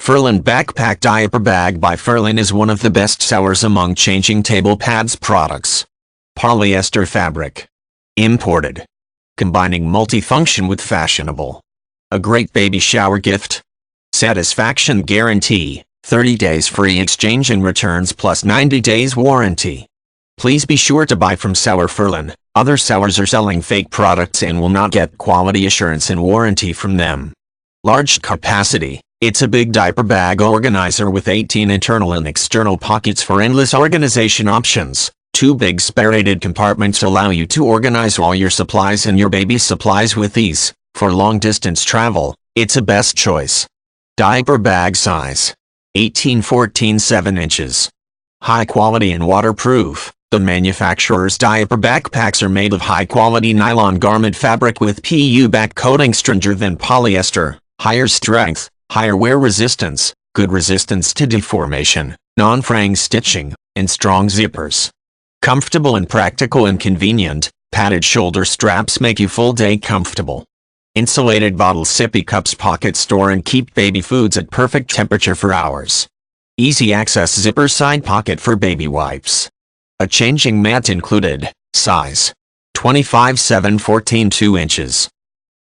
Ferlin Backpack Diaper Bag by Ferlin is one of the best sellers among changing table pads products. Polyester fabric. Imported. Combining multifunction with fashionable. A great baby shower gift. Satisfaction guarantee, 30 days free exchange and returns plus 90 days warranty. Please be sure to buy from seller Ferlin. Other sellers are selling fake products and will not get quality assurance and warranty from them. Large capacity. It's a big diaper bag organizer with 18 internal and external pockets for endless organization options. 2 big sparated compartments allow you to organize all your supplies and your baby's supplies with ease. For long-distance travel, it's a best choice. Diaper bag size. 18-14 7 inches. High quality and waterproof. The manufacturer's diaper backpacks are made of high-quality nylon garment fabric with PU back coating stronger than polyester, higher strength, higher wear resistance, good resistance to deformation, non-fraying stitching, and strong zippers. Comfortable and practical and convenient, padded shoulder straps make you full-day comfortable. Insulated bottle sippy cups pocket store and keep baby foods at perfect temperature for hours. Easy access zipper side pocket for baby wipes. A changing mat included. Size. 25-7-14 2 inches.